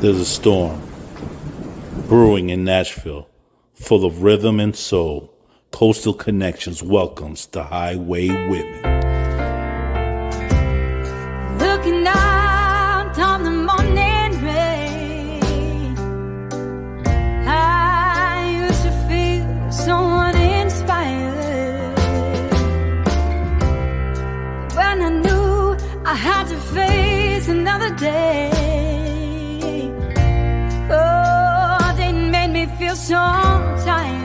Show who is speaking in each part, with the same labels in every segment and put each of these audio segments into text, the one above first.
Speaker 1: There's a storm brewing in Nashville, full of rhythm and soul. Coastal Connections welcomes the Highway Women.
Speaker 2: Looking out on the morning rain, I used to feel so uninspired. When I knew I had to face another day, oh, they made me feel so tired.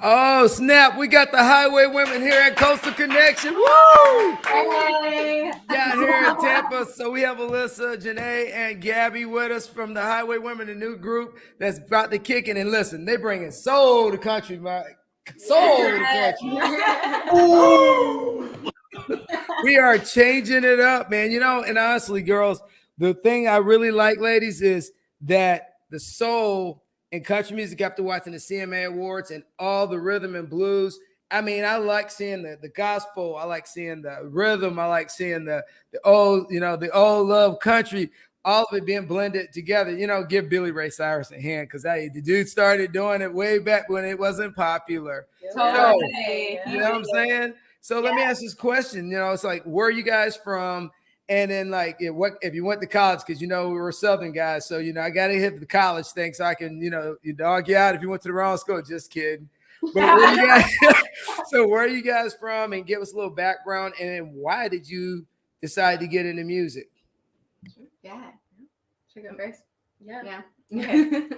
Speaker 3: Oh, snap. We got the Highway Women here at Coastal Connection. Woo!
Speaker 4: Hey!
Speaker 3: Down here in Tampa. So we have Alyssa, Janae, and Gabby with us from the Highway Women, a new group that's about to kick it. And listen, they bringing soul to country, man. Soul to country. Ooh. We are changing it up, man. You know, and honestly, girls, the thing I really like, ladies, is that the soul in country music, after watching the CMA Awards and all the rhythm and blues, I mean, I like seeing the gospel. I like seeing the rhythm. I like seeing the old, the old love country, all of it being blended together. Give Billy Ray Cyrus a hand, because the dude started doing it way back when it wasn't popular.
Speaker 4: Totally.
Speaker 3: So, you know what I'm saying? So let me ask this question. It's like, where are you guys from? And then, like, if you went to college, because we're Southern guys, so I got to hit the college thing, so I can you dog you out if you went to the wrong school. Just kidding. But where are you guys from? And give us a little background. And then why did you decide to get into music?
Speaker 4: Yeah. Should I go first?
Speaker 5: Yeah.
Speaker 4: Okay.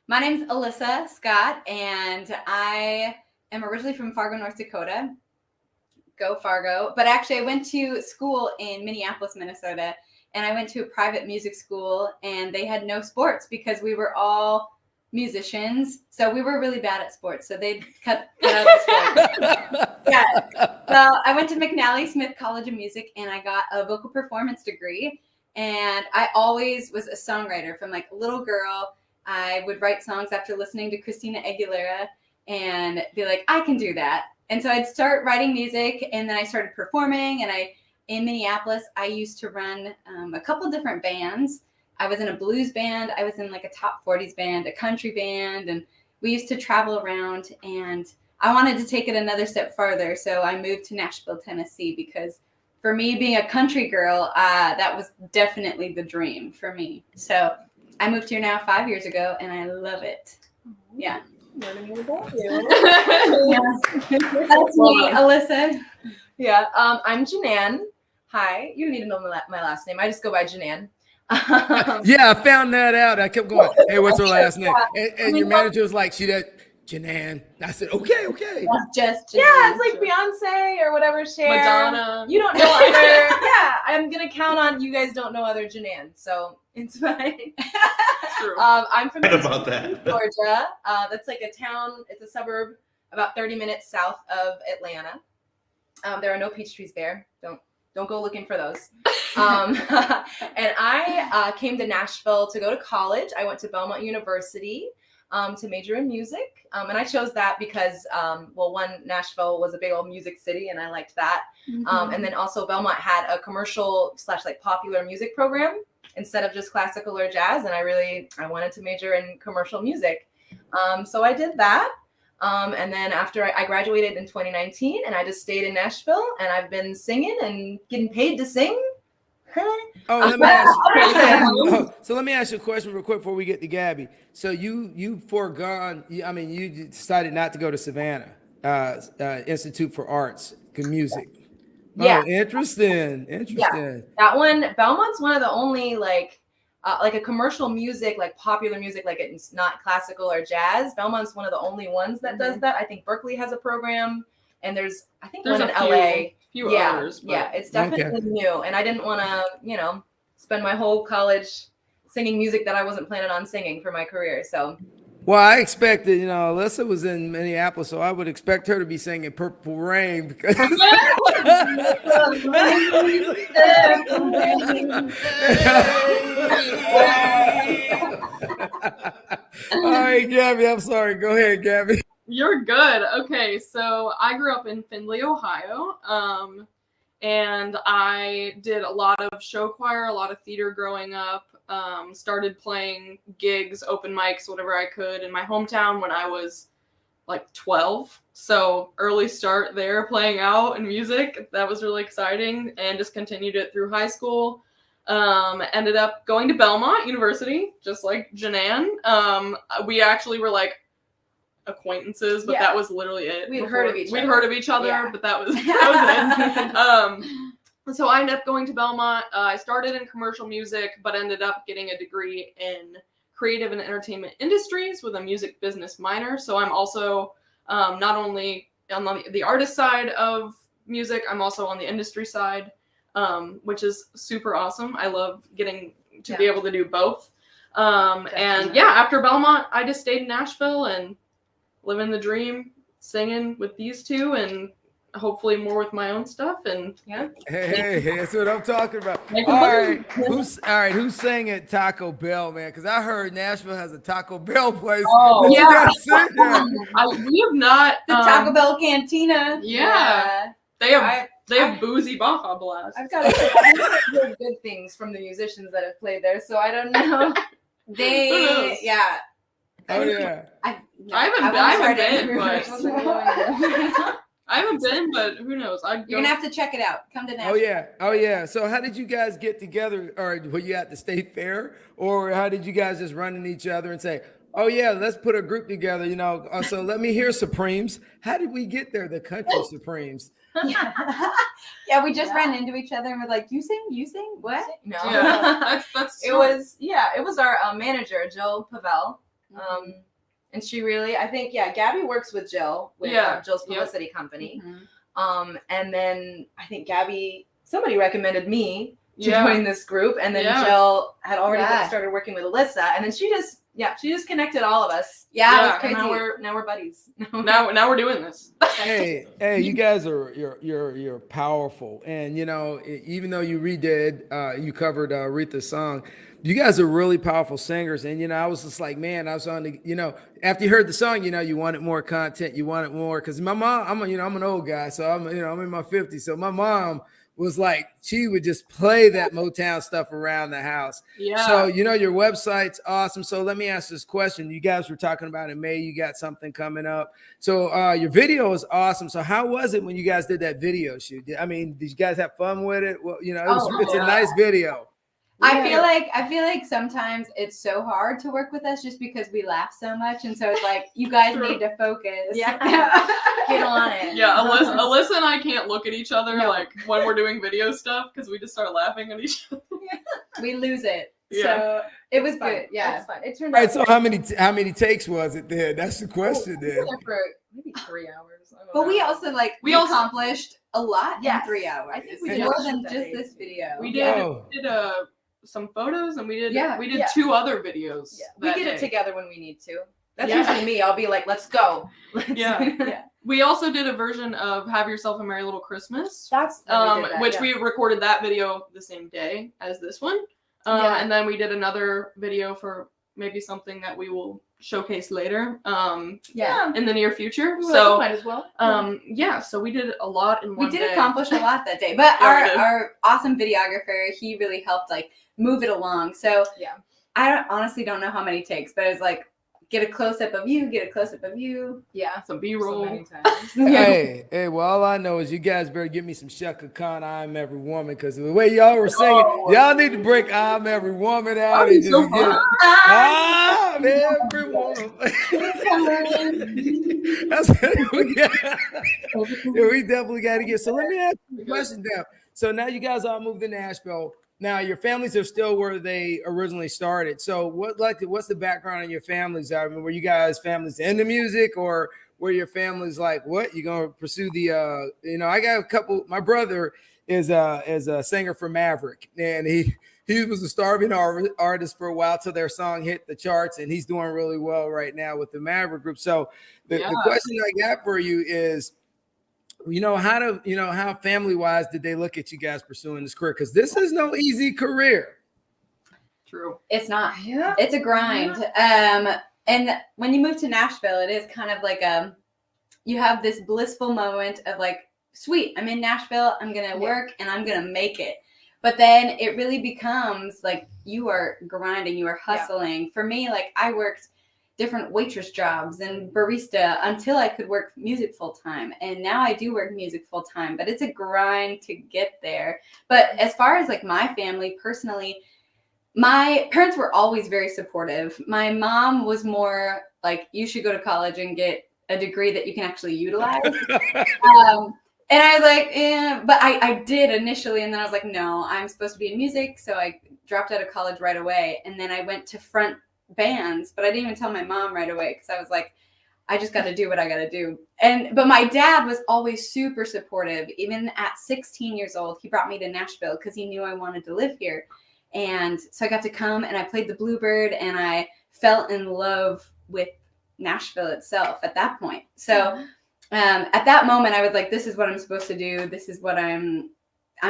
Speaker 4: My name's Alyssa Scott, and I am originally from Fargo, North Dakota. Go Fargo. But actually, I went to school in Minneapolis, Minnesota, and I went to a private music school, and they had no sports because we were all musicians. So we were really bad at sports. So they cut out the sports. Yeah. So I went to McNally Smith College of Music, and I got a vocal performance degree. And I always was a songwriter from like a little girl. I would write songs after listening to Christina Aguilera and be like, I can do that. And so I'd start writing music, and then I started performing. And in Minneapolis, I used to run a couple different bands. I was in a blues band. I was in like a top 40s band, a country band, and we used to travel around. And I wanted to take it another step farther. So I moved to Nashville, Tennessee, because for me, being a country girl, that was definitely the dream for me. So I moved here now 5 years ago, and I love it. Yeah.
Speaker 5: Learning more about you.
Speaker 4: That's me, Alyssa.
Speaker 5: Yeah, I'm Janan. Hi. You don't need to know my last name. I just go by Janan.
Speaker 3: Yeah, I found that out. I kept going, hey, what's her last name? And your manager was like, Janan. I said, okay.
Speaker 4: Just Janan.
Speaker 5: Yeah, it's like Beyonce or whatever. Cher.
Speaker 6: Madonna.
Speaker 5: You don't know other. Yeah, I'm going to count on you guys don't know other Janan. So it's fine.
Speaker 6: True.
Speaker 5: I'm from
Speaker 7: about that.
Speaker 5: Georgia. That's like a town. It's a suburb about 30 minutes south of Atlanta. There are no peach trees there. Don't go looking for those. And I came to Nashville to go to college. I went to Belmont University to major in music. And I chose that because, one, Nashville was a big old music city, and I liked that.
Speaker 4: Mm-hmm.
Speaker 5: And then also Belmont had a commercial / like popular music program instead of just classical or jazz. And I wanted to major in commercial music. So I did that. And then after I graduated in 2019, and I just stayed in Nashville, and I've been singing and getting paid to sing.
Speaker 3: So let me ask you a question real quick before we get to Gabby. So you decided not to go to Savannah Institute for Arts and Music.
Speaker 5: Yeah.
Speaker 3: Oh, interesting.
Speaker 5: Yeah. That one, Belmont's one of the only like a commercial music, like popular music, like it's not classical or jazz. Belmont's one of the only ones that does that. I think Berkeley has a program, and there's one in LA.
Speaker 6: Few others. But...
Speaker 5: Yeah, it's definitely new. And I didn't want to, spend my whole college singing music that I wasn't planning on singing for my career. So.
Speaker 3: Well, I expected, Alyssa was in Minneapolis, so I would expect her to be singing Purple Rain because. All right, Gabby, I'm sorry. Go ahead, Gabby.
Speaker 6: You're good. Okay, so I grew up in Findlay, Ohio. and I did a lot of show choir, a lot of theater growing up. Started playing gigs, open mics, whatever I could in my hometown when I was like 12. So early start there, playing out in music. That was really exciting, and just continued it through high school. Ended up going to Belmont University, just like Janan. We actually were like acquaintances, but that was literally it.
Speaker 5: We'd heard of each other.
Speaker 6: We'd heard of each other, but that was it. So I ended up going to Belmont. I started in commercial music, but ended up getting a degree in creative and entertainment industries with a music business minor. So I'm also not only on the artist side of music, I'm also on the industry side, which is super awesome. I love getting to be able to do both. And yeah, after Belmont, I just stayed in Nashville and living the dream, singing with these two, and hopefully more with my own stuff. And
Speaker 3: Hey, that's what I'm talking about. All right, who's sang at Taco Bell, man? Because I heard Nashville has a Taco Bell place.
Speaker 6: Oh,
Speaker 3: You guys sing there.
Speaker 6: we have not
Speaker 4: The Taco Bell Cantina.
Speaker 6: Yeah. They have boozy Baja Blast.
Speaker 5: I've got heard good things from the musicians that have played there, so I don't know.
Speaker 4: They, yeah.
Speaker 3: Oh yeah.
Speaker 6: I haven't been, but who knows?
Speaker 4: You're gonna have to check it out. Come to Nashville.
Speaker 3: Oh yeah. So how did you guys get together? Or were you at the state fair, or how did you guys just run into each other and say, "Oh yeah, let's put a group together"? You know. So let me hear Supremes. How did we get there? The Country Supremes.
Speaker 4: Yeah, we just ran into each other and we're like, "You sing? You sing? What?"
Speaker 5: No.
Speaker 6: Yeah, that's
Speaker 5: It was our manager, Jill Pavel. And she really, I think, Gabby works with Jill with Jill's publicity company.
Speaker 4: Mm-hmm.
Speaker 5: And then I think somebody recommended me to join this group, and then Jill had already started working with Alyssa, and then she just connected all of us.
Speaker 4: Yeah, it was crazy.
Speaker 5: Now we're buddies.
Speaker 6: now we're doing this.
Speaker 3: Hey, you guys are you're powerful, and you know, even though you you covered Aretha's song, you guys are really powerful singers. And you know, I was just like, man, I was on the, you know, after you heard the song, you know, you wanted more content, you wanted more, because my mom, I'm an old guy, so I'm in my 50s, so my mom was like, she would just play that Motown stuff around the house.
Speaker 6: Yeah.
Speaker 3: So, you know, your website's awesome. So let me ask this question. You guys were talking about in May, you got something coming up. So your video is awesome. So how was it when you guys did that video shoot? I mean, did you guys have fun with it? Well, you know, it's a nice video.
Speaker 4: I feel like sometimes it's so hard to work with us just because we laugh so much, and so it's like you guys need to focus.
Speaker 5: Yeah, get on it.
Speaker 6: Yeah, Alyssa and I can't look at each other like when we're doing video stuff because we just start laughing at each other.
Speaker 4: We lose it.
Speaker 6: Yeah.
Speaker 4: So it was good. Yeah,
Speaker 5: it's fun. It turned
Speaker 3: All
Speaker 5: out.
Speaker 3: right. So how many takes was it then? That's the question
Speaker 5: We
Speaker 3: then.
Speaker 5: were there for maybe 3 hours. I don't
Speaker 4: but
Speaker 5: know.
Speaker 4: we also accomplished a lot in 3 hours.
Speaker 5: I think we
Speaker 4: It's
Speaker 5: did
Speaker 4: more
Speaker 5: that
Speaker 4: than
Speaker 5: day.
Speaker 4: just this video.
Speaker 6: We did some photos, and we did
Speaker 5: Yeah.
Speaker 6: 2 other videos.
Speaker 5: Yeah. We
Speaker 6: that
Speaker 5: get it
Speaker 6: day.
Speaker 5: together when we need to. That's
Speaker 6: Yeah.
Speaker 5: usually me. I'll be like, let's go.
Speaker 6: Yeah. We also did a version of Have Yourself a Merry Little Christmas,
Speaker 5: That's
Speaker 6: which we recorded that video the same day as this one. And then we did another video for maybe something that we will showcase later in the near future. So
Speaker 5: might as well.
Speaker 6: So we did a lot in one day.
Speaker 4: We did accomplish a lot that day, but our awesome videographer, he really helped like move it along. So I honestly don't know how many takes, but it's like get a close up of you, get a close up of you.
Speaker 5: Yeah,
Speaker 6: some B-roll.
Speaker 5: So many times.
Speaker 3: Hey, well, all I know is you guys better give me some Shaka Khan, I'm Every Woman, because the way y'all were singing, y'all need to break I'm Every Woman out and just get I'm Every Woman. That's we definitely got to get. So let me ask you a question now. So now you guys all moved to Nashville. Now your families are still where they originally started. So what's the background on your families? I mean, were you guys families into music, or were your families like, what, you gonna pursue the I got a couple, my brother is a singer for Maverick, and he was a starving artist for a while till their song hit the charts, and he's doing really well right now with the Maverick group. So the question I got for you is, how family-wise did they look at you guys pursuing this career? Because this is no easy career.
Speaker 6: True.
Speaker 4: It's not. Yeah. It's a grind. And when you move to Nashville, it is kind of like you have this blissful moment of like sweet, I'm in Nashville, I'm going to work and I'm going to make it. But then it really becomes like you are grinding, you are hustling. For me, like I worked different waitress jobs and barista until I could work music full time. And now I do work music full time, but it's a grind to get there. But as far as like my family personally, my parents were always very supportive. My mom was more like, you should go to college and get a degree that you can actually utilize. And I was like, but I did initially. And then I was like, no, I'm supposed to be in music. So I dropped out of college right away. And then I went to front bands, but I didn't even tell my mom right away because I was like, I just got to do what I got to do. But my dad was always super supportive. Even at 16 years old, he brought me to Nashville because he knew I wanted to live here. And so I got to come and I played the Bluebird and I fell in love with Nashville itself at that point. So at that moment, I was like, this is what I'm supposed to do. This is what I'm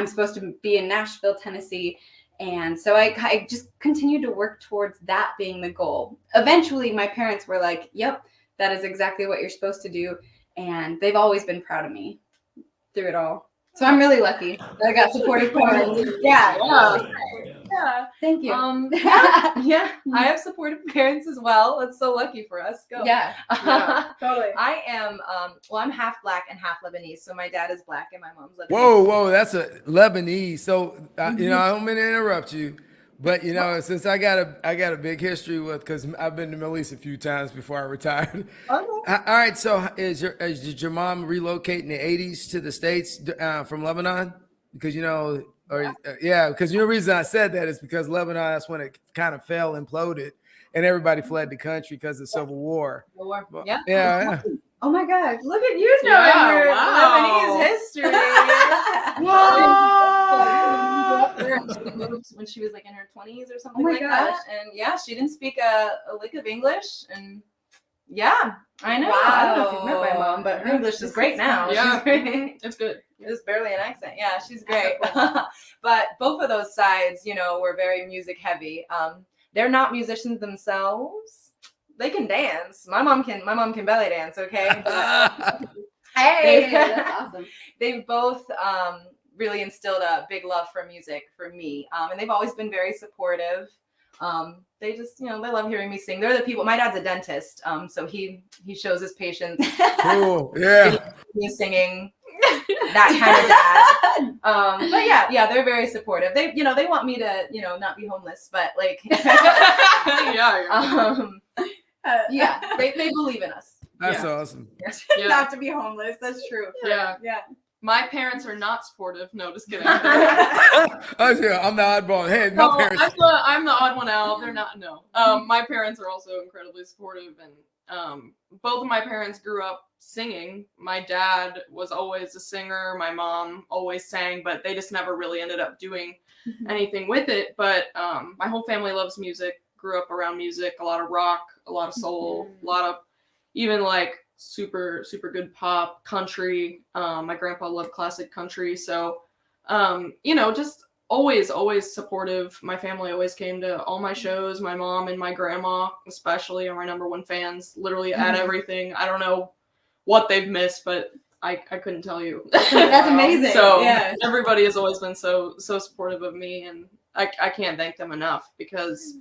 Speaker 4: supposed to be in Nashville, Tennessee. And so I just continued to work towards that being the goal. Eventually, my parents were like, yep, that is exactly what you're supposed to do. And they've always been proud of me through it all. So I'm really lucky that I got supportive parents.
Speaker 5: Yeah.
Speaker 4: Thank you.
Speaker 5: I have supportive parents as well. It's so lucky for us. Go.
Speaker 4: Yeah.
Speaker 5: Totally. I am, I'm half Black and half Lebanese. So my dad is Black and my mom's Lebanese.
Speaker 3: Whoa, that's a Lebanese. So, I don't mean to interrupt you, but since I got a big history with, because I've been to Middle East a few times before I retared.
Speaker 5: Okay.
Speaker 3: All right. So did your mom relocate in the 80s to the States from Lebanon? Because, because the reason I said that is because Lebanon, that's when it kind of fell, imploded, and everybody fled the country because of the Civil War. Yeah.
Speaker 5: Oh my God! Look at you knowing your Lebanese history. She moved when she was like in her 20s or something like that, and she didn't speak a lick of English, and I know.
Speaker 4: Wow.
Speaker 5: I don't know if you've met my mom, but her English is great now.
Speaker 6: Yeah,
Speaker 5: she's great.
Speaker 6: It's good.
Speaker 5: It's barely an accent. Yeah, she's great. But both of those sides, were very music heavy. They're not musicians themselves. They can dance. My mom can belly dance. Okay.
Speaker 4: Hey, that's awesome.
Speaker 5: They've both really instilled a big love for music for me, and they've always been very supportive. They just, they love hearing me sing. They're the people. My dad's a dentist, so he shows his patients.
Speaker 3: Cool. Yeah.
Speaker 5: Me singing. That kind of dad. But yeah, they're very supportive. They, they want me to, not be homeless, but like, they believe in us.
Speaker 3: That's awesome.
Speaker 4: Not to be homeless. That's true.
Speaker 6: Yeah. My parents are not supportive. No, just kidding.
Speaker 3: I'm the oddball. Hey, my parents.
Speaker 6: I'm the odd one out. They're not. No. My parents are also incredibly supportive, and both of my parents grew up singing. My dad was always a singer. My mom always sang, but they just never really ended up doing anything with it. But my whole family loves music. Grew up around music. A lot of rock, a lot of soul, a lot of even like super good pop, country. My grandpa loved classic country, so just always supportive. My family always came to all my shows. My mom and my grandma especially are my number one fans, literally at everything. I don't know what they've missed, but I couldn't tell you.
Speaker 4: That's amazing.
Speaker 6: So everybody has always been so supportive of me, and I can't thank them enough, because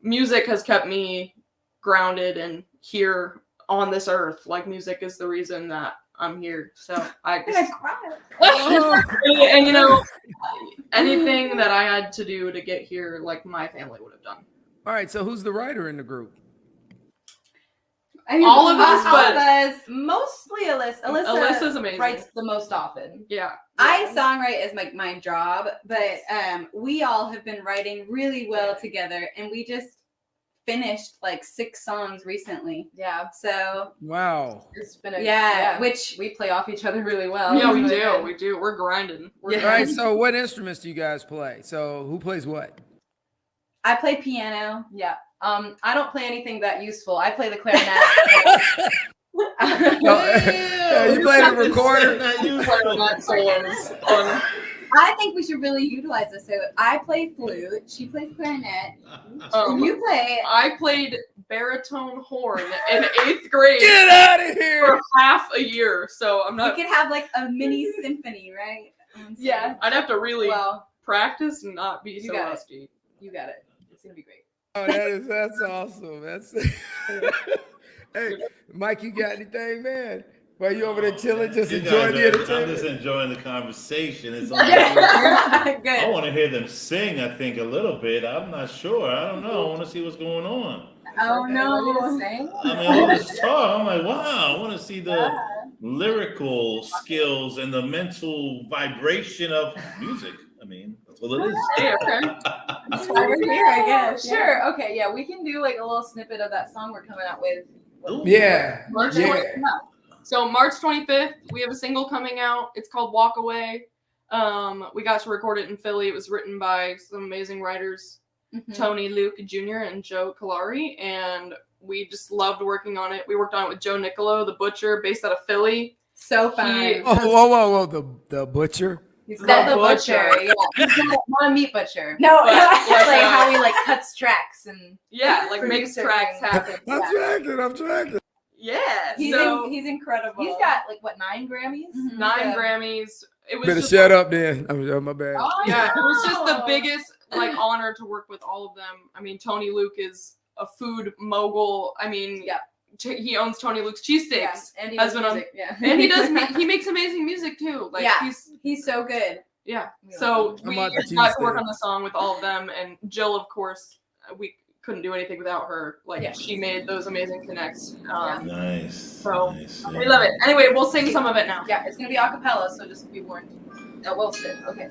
Speaker 6: music has kept me grounded and here on this earth. Like, music is the reason that I'm here. So I just, and anything that I had to do to get here, like, my family would have done.
Speaker 3: All right, so who's the writer in the group?
Speaker 4: I mean,
Speaker 6: all of us,
Speaker 5: All of
Speaker 6: but
Speaker 5: us, mostly Alyssa.
Speaker 6: Alyssa's amazing.
Speaker 5: Writes the most often.
Speaker 6: Yeah.
Speaker 4: I songwrite as my job, but we all have been writing really well together, and we just finished like 6 songs recently.
Speaker 5: Yeah.
Speaker 4: So
Speaker 3: Wow.
Speaker 5: It's been
Speaker 4: which
Speaker 5: we play off each other really well.
Speaker 6: Yeah, we
Speaker 5: Really
Speaker 6: do.
Speaker 5: good.
Speaker 6: We do. We're grinding.
Speaker 3: All right, so what instruments do you guys play? So who plays what?
Speaker 4: I play piano.
Speaker 5: Yeah. I don't play anything that useful. I play the clarinet.
Speaker 3: You play the recorder?
Speaker 4: I think we should really utilize this. So I play flute. She plays clarinet. You play.
Speaker 6: I played baritone horn in 8th grade
Speaker 3: Get out of here!
Speaker 6: for half a year. So I'm
Speaker 4: We
Speaker 6: not.
Speaker 4: could have like a mini symphony, right?
Speaker 6: Yeah, I'd have to really
Speaker 5: Well,
Speaker 6: practice and not be
Speaker 5: You
Speaker 6: so
Speaker 5: got it.
Speaker 6: rusty.
Speaker 5: you got it. It's gonna be great.
Speaker 3: Oh, that's awesome. That's hey, Mike, you got anything, man? While you over there chilling, just
Speaker 1: You
Speaker 3: enjoying
Speaker 1: guys
Speaker 3: the
Speaker 1: I'm just
Speaker 3: entertainment.
Speaker 1: enjoying the conversation. It's I
Speaker 5: Good.
Speaker 1: want to hear them sing. I think a little bit. I'm not sure. I don't know. I want to see what's going on.
Speaker 4: Oh
Speaker 5: Okay, want me to
Speaker 4: no.
Speaker 5: sing?
Speaker 1: I mean, all this talk. I'm like, wow. I want to see the lyrical skills and the mental vibration of music. I mean, that's what it is.
Speaker 6: Hey, okay.
Speaker 4: That's why we're here, I guess.
Speaker 5: Sure. Okay. Yeah, we can do like a little snippet of that song we're coming out with.
Speaker 1: Ooh.
Speaker 3: Yeah,
Speaker 6: March
Speaker 3: yeah.
Speaker 6: 25th. So March 25th, we have a single coming out. It's called Walk Away. We got to record it in Philly. It was written by some amazing writers,
Speaker 4: Mhm.
Speaker 6: Tony Luke Jr. and Joe Kalari, and we just loved working on it. We worked on it with Joe Nicolo, the butcher, based out of Philly.
Speaker 4: So fun.
Speaker 3: Oh, whoa, the butcher.
Speaker 5: He's
Speaker 6: The
Speaker 5: called the
Speaker 6: butcher.
Speaker 5: butcher. Yeah, he's not a meat butcher.
Speaker 4: No,
Speaker 6: But-
Speaker 5: It's
Speaker 6: but,
Speaker 5: like how he like cuts tracks and
Speaker 6: Yeah, like makes
Speaker 5: Producer
Speaker 6: tracks
Speaker 5: thing.
Speaker 6: happen.
Speaker 3: I'm tracking.
Speaker 6: Yeah,
Speaker 4: he's,
Speaker 6: so
Speaker 4: he's incredible.
Speaker 5: he's got like what 9 Grammys?
Speaker 4: Mhm.
Speaker 6: 9
Speaker 5: Yeah.
Speaker 6: Grammys. It was
Speaker 3: Better
Speaker 6: just
Speaker 3: shut up then. My bad.
Speaker 5: Oh,
Speaker 6: Yeah, it was just the
Speaker 5: wow.
Speaker 6: biggest like honor to work with all of them. I mean, Tony Luke is a food mogul. I mean,
Speaker 5: Yeah.
Speaker 6: He owns Tony Luke's
Speaker 5: Yeah,
Speaker 6: cheesesteaks,
Speaker 5: and he
Speaker 6: Has
Speaker 5: does
Speaker 6: been on-
Speaker 5: music. Yeah,
Speaker 6: and he makes amazing music too. Like
Speaker 4: Yeah. He's so good.
Speaker 6: yeah.
Speaker 5: Yeah.
Speaker 6: So
Speaker 3: I'm
Speaker 6: we
Speaker 3: on the
Speaker 6: got to work
Speaker 3: cheesesteak.
Speaker 6: on the song with all of them, and Jill, of course, we couldn't do anything without her. Like
Speaker 5: Yeah.
Speaker 6: she made those amazing connects.
Speaker 1: Nice.
Speaker 6: So,
Speaker 1: nice.
Speaker 6: We love it. Anyway, we'll sing some of it now.
Speaker 5: Yeah, it's gonna be a cappella, so just be warned. Oh, well said. Okay.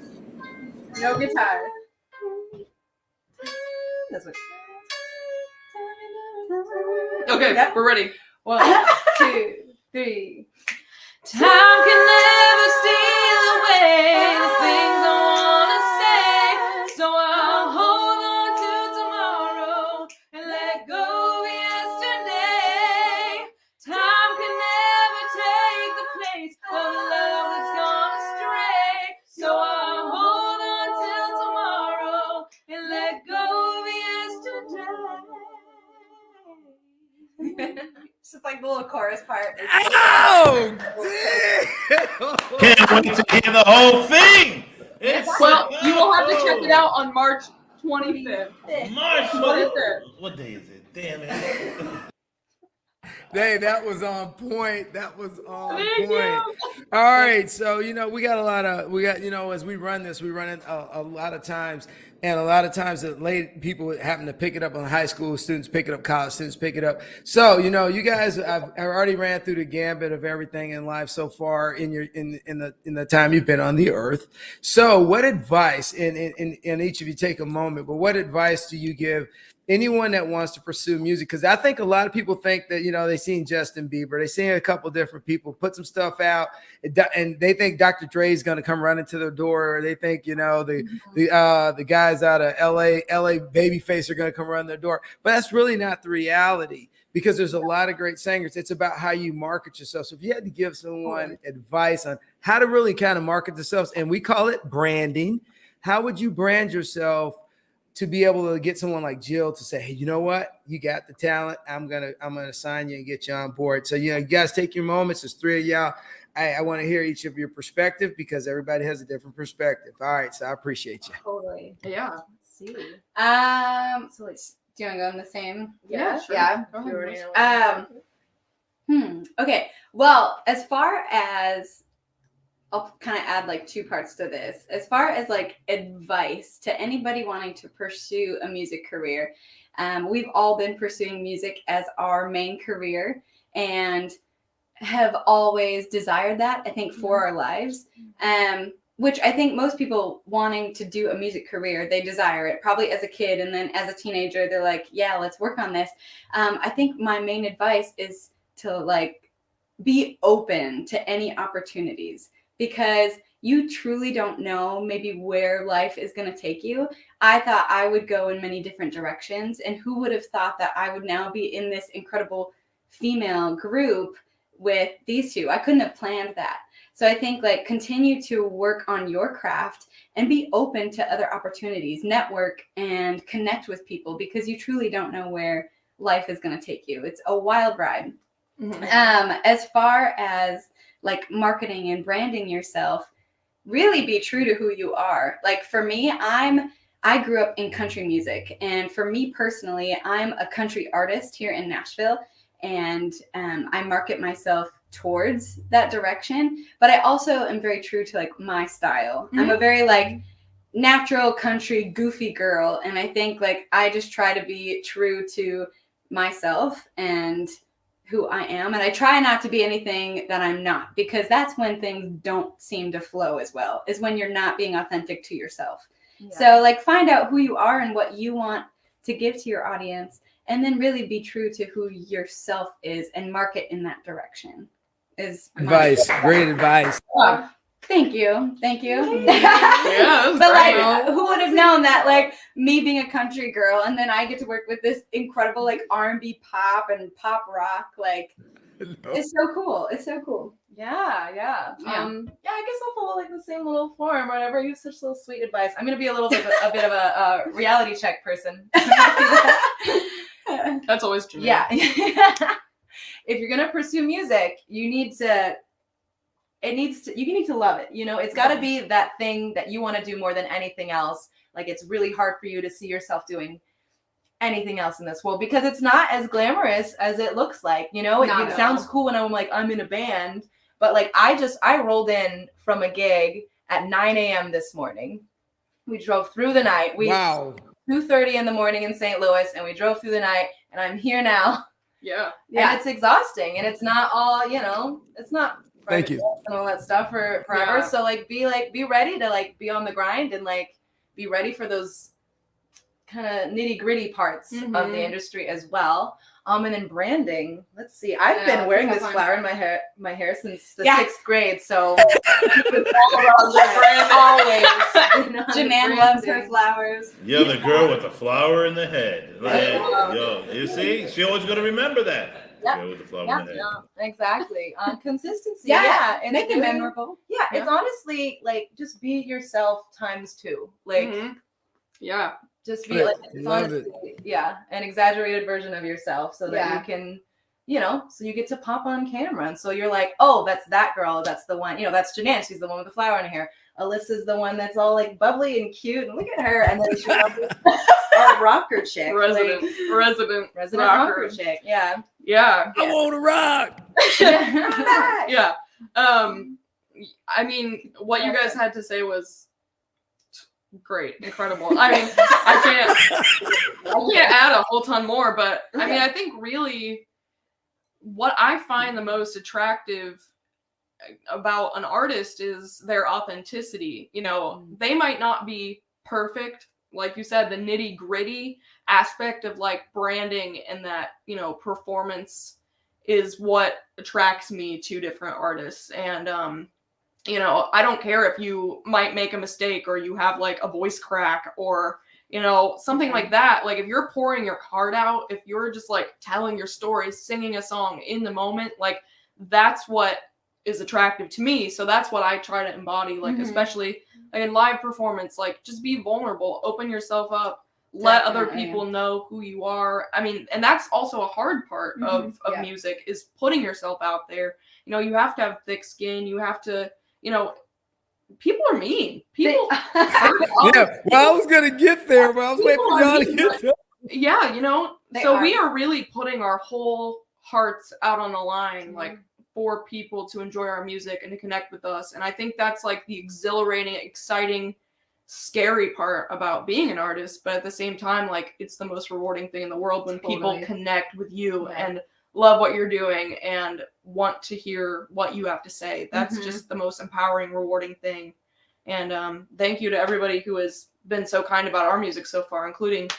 Speaker 5: No guitar. That's what.
Speaker 6: Okay,
Speaker 5: Yep.
Speaker 6: we're ready.
Speaker 5: 1, 2, 3.
Speaker 6: Time can never steal away the things I wanna say, so I'll hold on to tomorrow and let go of yesterday. Time can never take the place of love that's gone astray, so I'll hold on till tomorrow and let go of yesterday.
Speaker 4: It's just like the little chorus part.
Speaker 3: Oh, damn!
Speaker 1: Can't wait to hear the whole thing. It's
Speaker 6: Well, you will have to check it out on March 25th.
Speaker 1: March.
Speaker 6: 25th.
Speaker 1: What day is it? Damn it.
Speaker 3: Hey, that was on point. That was on
Speaker 6: Thank
Speaker 3: point.
Speaker 6: you.
Speaker 3: All right, so we got as we run this, we run it a lot of times, and a lot of times the late people happen to pick it up on high school students, pick it up, college students pick it up. So you guys, I've already ran through the gambit of everything in life so far in the time you've been on the earth. So, what advice? And each of you take a moment, but what advice do you give anyone that wants to pursue music? Because I think a lot of people think that they seen Justin Bieber, they seen a couple different people put some stuff out, and they think Dr. Dre is going to come running to their door, or they think the guys out of LA Babyface are going to come run their door. But that's really not the reality, because there's a lot of great singers. It's about how you market yourself. So if you had to give someone advice on how to really kind of market themselves, and we call it branding, how would you brand yourself to be able to get someone like Jill to say, hey, you know what? You got the talent. I'm gonna sign you and get you on board. So you guys take your moments. There's 3 of y'all. I want to hear each of your perspective, because everybody has a different perspective. All right, so I appreciate you.
Speaker 5: Totally.
Speaker 6: Yeah.
Speaker 5: Let's see.
Speaker 4: So let's, do you want to go in the same?
Speaker 5: Yeah,
Speaker 6: sure.
Speaker 4: Yeah.
Speaker 6: Go
Speaker 5: If you already
Speaker 6: ahead.
Speaker 5: know.
Speaker 4: Okay. Well, as far as I'll kind of add like 2 parts to this. As far as like advice to anybody wanting to pursue a music career, we've all been pursuing music as our main career and have always desired that, I think, for our lives. Which I think most people wanting to do a music career, they desire it probably as a kid, and then as a teenager, they're like, yeah, let's work on this. I think my main advice is to like be open to any opportunities, because you truly don't know maybe where life is going to take you. I thought I would go in many different directions, and who would have thought that I would now be in this incredible female group with these 2? I couldn't have planned that. So I think like continue to work on your craft and be open to other opportunities, network and connect with people, because you truly don't know where life is going to take you. It's a wild ride.
Speaker 6: Mhm.
Speaker 4: As far as like marketing and branding yourself, really be true to who you are. Like for me, I grew up in country music, and for me personally, I'm a country artist here in Nashville, and I market myself towards that direction. But I also am very true to like my style. I'm a very like natural country goofy girl, and I think like I just try to be true to myself and who I am, and I try not to be anything that I'm not, because that's when things don't seem to flow as well, is when you're not being authentic to yourself.
Speaker 5: Yeah.
Speaker 4: So like find out who you are and what you want to give to your audience, and then really be true to who yourself is and market in that direction. Is my
Speaker 3: Advice, great advice.
Speaker 4: Oh, thank you.
Speaker 6: Yeah,
Speaker 4: but like,
Speaker 6: great.
Speaker 4: who would have known that? Like me being a country girl, and then I get to work with this incredible like R&B pop and pop rock. Like, it's so cool. It's so cool.
Speaker 5: Yeah.
Speaker 4: Yeah.
Speaker 5: I guess I'll follow like the same little form. Whatever. You have such little sweet advice. I'm gonna be a little bit of a reality check person.
Speaker 6: That's always true.
Speaker 5: Yeah. If you're gonna pursue music, you need to love it. You know, it's got to be that thing that you want to do more than anything else. Like, it's really hard for you to see yourself doing anything else in this world, because it's not as glamorous as it looks like. You know,
Speaker 4: Not
Speaker 5: it
Speaker 4: at
Speaker 5: sounds
Speaker 4: all.
Speaker 5: cool when I'm like, I'm in a band, but like I rolled in from a gig at 9 a.m. this morning. We drove through the night.
Speaker 3: Wow.
Speaker 5: 2:30 in the morning in St. Louis, and we drove through the night, and I'm here now.
Speaker 6: Yeah.
Speaker 5: And it's exhausting, and it's not all, you know, it's not
Speaker 3: Thank you.
Speaker 5: and all that stuff for forever.
Speaker 6: Yeah.
Speaker 5: So be ready to like be on the grind, and like be ready for those kind of nitty gritty parts of
Speaker 6: Mhm.
Speaker 5: the industry as well. And then branding. Let's see. I've
Speaker 4: Yeah,
Speaker 5: been wearing
Speaker 4: it's
Speaker 5: this
Speaker 4: fun.
Speaker 5: flower in my hair since the
Speaker 4: Yeah.
Speaker 5: 6th grade. So always.
Speaker 4: Janelle loves her flowers.
Speaker 1: You're the girl with the flower in the head. Like, yo, you see, she always gonna remember that.
Speaker 5: Yep.
Speaker 1: Girl with the flower
Speaker 5: Yeah,
Speaker 1: in the head.
Speaker 5: exactly. Consistency.
Speaker 4: Yeah,
Speaker 5: it's
Speaker 4: make it
Speaker 5: really-
Speaker 4: memorable.
Speaker 5: Yeah, it's honestly like just be yourself ×2. Like
Speaker 6: Mhm. Yeah.
Speaker 5: just be
Speaker 3: Yeah,
Speaker 5: like it's
Speaker 3: love it.
Speaker 5: honestly, an exaggerated version of yourself, so that
Speaker 4: Yeah.
Speaker 5: you can, you know, so you get to pop on camera, and so you're like, oh, that's that girl, that's the one, you know, that's Janelle, she's the one with the flower in her hair. Alyssa's the one that's all like bubbly and cute, and look at her, and then she's a rocker chick,
Speaker 6: Resident
Speaker 5: resident rocker chick, yeah.
Speaker 6: Yeah.
Speaker 3: I want to rock.
Speaker 6: Yeah. I mean, what you guys had to say was great, incredible. I mean, I can't add a whole ton more, but I mean, I think really what I find the most attractive about an artist is their authenticity. You know, they might not be perfect, like you said, the nitty gritty aspect of like branding and that, you know, performance is what attracts me to different artists. And you know, I don't care if you might make a mistake or you have like a voice crack or, you know, something like that. Like if you're pouring your heart out, if you're just like telling your story, singing a song in the moment, like that's what is attractive to me. So that's what I try to embody, like especially like in live performance, like just be vulnerable, open yourself up, let other
Speaker 4: Definitely.
Speaker 6: people know who you are. I mean, and that's also a hard part of
Speaker 4: Yeah.
Speaker 6: music, is putting yourself out there. You know, you have to have thick skin, you have to, you know, people are mean. People
Speaker 3: Yeah, well, I was gonna get there, but I was waiting for y'all to get there.
Speaker 6: yeah, you know,
Speaker 4: They
Speaker 6: so
Speaker 4: are.
Speaker 6: we are really putting our whole hearts out on the line, like for people to enjoy our music and to connect with us. And I think that's like the exhilarating, exciting, scary part about being an artist. But at the same time, like it's the most rewarding thing in the world when people
Speaker 4: Totally.
Speaker 6: connect with you
Speaker 5: Yeah.
Speaker 6: and love what you're doing and want to hear what you have to say. That's just the most empowering, rewarding thing. And thank you to everybody who has been so kind about our music so far, including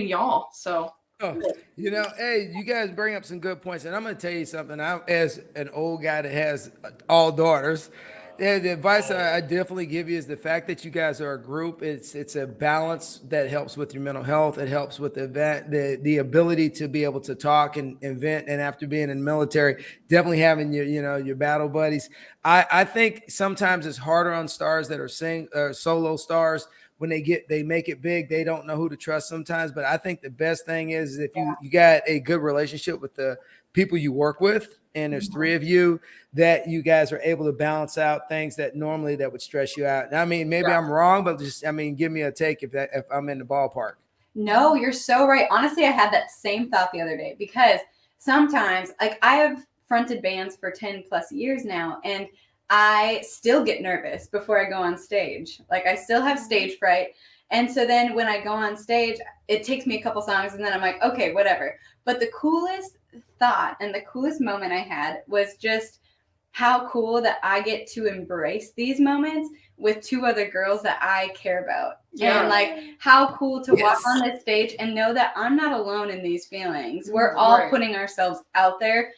Speaker 6: y'all. So
Speaker 3: Oh, you know, hey, you guys bring up some good points, and I'm going to tell you something. I'm, as an old guy that has all daughters, the advice I definitely give you is the fact that you guys are a group. It's a balance that helps with your mental health. It helps with the ability to be able to talk and vent. And after being in the military, definitely having your battle buddies. I think sometimes it's harder on stars that are solo stars when they make it big, they don't know who to trust sometimes. But I think the best thing is if you got a good relationship with the people you work with, and there's three of you, that you guys are able to balance out things that normally that would stress you out. And I mean, maybe I'm wrong, but just, I mean, give me a take if I'm in the ballpark.
Speaker 4: No, you're so right. Honestly, I had that same thought the other day because sometimes, like, I have fronted bands for 10 plus years now, and I still get nervous before I go on stage. Like, I still have stage fright. And so then when I go on stage, it takes me a couple songs and then I'm like, okay, whatever. But the coolest thought and the coolest moment I had was just how cool that I get to embrace these moments with two other girls that I care about. Yeah. And like how cool to walk on this stage and know that I'm not alone in these feelings. We're all putting ourselves out there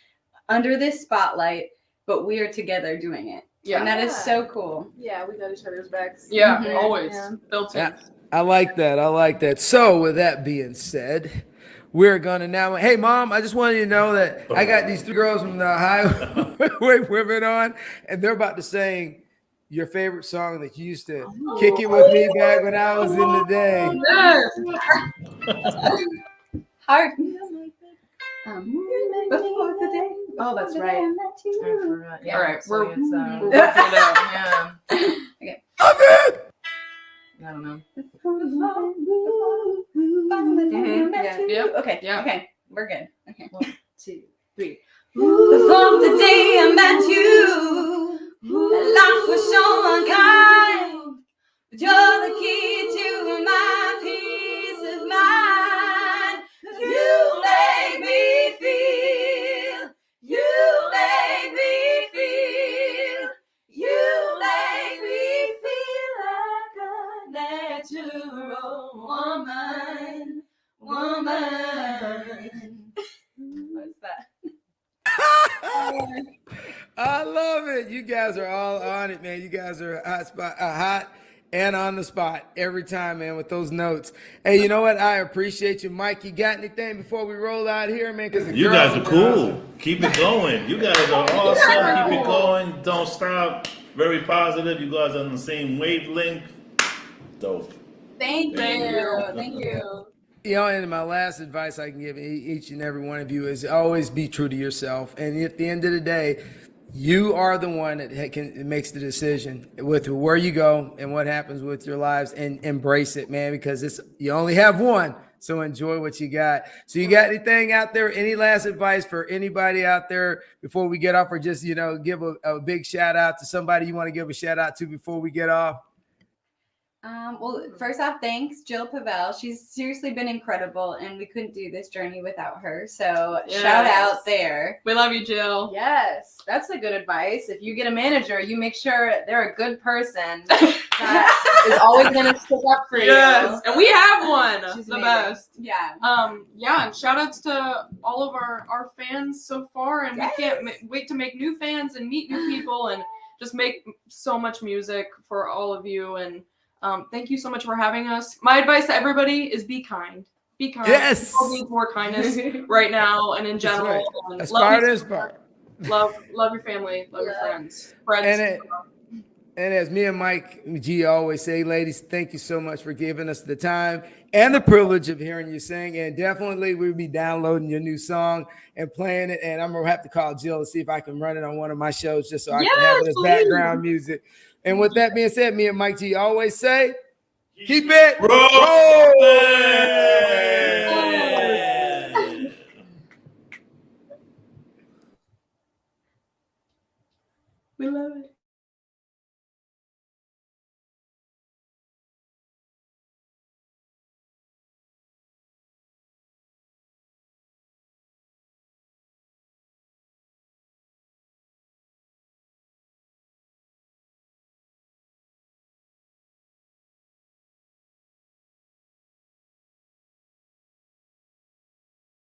Speaker 4: under this spotlight, but we are together doing it. Yeah. And that is so cool.
Speaker 5: Yeah, we got each other's backs.
Speaker 6: Yeah, always. Built in.
Speaker 3: Yeah, I like that. I like that. So with that being said, we're gonna now. Hey, Mom, I just wanted you to know that I got these three girls from the Highway Women on, and they're about to sing your favorite song that you used to kick it with me back when I was in the day.
Speaker 4: Heart. Before the day.
Speaker 5: Oh, that's right. I forgot. Yeah.
Speaker 6: All right,
Speaker 5: so
Speaker 6: we're
Speaker 5: it's,
Speaker 6: working it out.
Speaker 5: yeah.
Speaker 4: Okay.
Speaker 3: Okay.
Speaker 5: I don't know.
Speaker 4: Yep. Okay.
Speaker 6: Yeah.
Speaker 4: Okay. We're good. Okay.
Speaker 5: 1, 2, 3.
Speaker 4: From the day I met you, life was so unkind. But you're the key to my peace of mind. You make me feel. You make me feel. You make me feel like a natural woman. What's that?
Speaker 3: I love it. You guys are all on it, man. You guys are hot and on the spot every time, man, with those notes. Hey, you know what? I appreciate you, Mike. You got anything before we roll out here, man? Because
Speaker 1: You guys are cool. Keep it going. You guys are awesome. Keep it going. Don't stop. Very positive. You guys are on the same wavelength. Dope.
Speaker 4: Thank you. Thank you.
Speaker 3: You know, and my last advice I can give each and every one of you is always be true to yourself. And at the end of the day, you are the one that makes the decision with where you go and what happens with your lives, and embrace it, man, because you only have one. So enjoy what you got. So you got anything out there? Any last advice for anybody out there before we get off, or just, give a big shout out to somebody you want to give a shout out to before we get off?
Speaker 4: Well, first off, thanks, Jill Pavel. She's seriously been incredible, and we couldn't do this journey without her. So shout out there.
Speaker 6: We love you, Jill.
Speaker 5: Yes, that's a good advice. If you get a manager, you make sure they're a good person that is always going to stick up for you.
Speaker 6: Yes, and we have one.
Speaker 5: She's
Speaker 6: the
Speaker 5: amazing.
Speaker 6: best.
Speaker 4: Yeah.
Speaker 6: Yeah, and shout outs to all of our fans so far, and we can't wait to make new fans and meet new people and just make so much music for all of you. And thank you so much for having us. My advice to everybody is be kind. Be kind.
Speaker 3: Yes.
Speaker 6: People need more kindness right now and in general.
Speaker 3: Right.
Speaker 6: And
Speaker 3: Aspire to inspire.
Speaker 6: love your family. Love your friends.
Speaker 3: And as me and Mike G always say, ladies, thank you so much for giving us the time and the privilege of hearing you sing. And definitely we'll be downloading your new song and playing it. And I'm going to have to call Jill to see if I can run it on one of my shows just so I can have it as background music. And with that being said, me and Mike G always say, keep it rolling.
Speaker 6: We love it.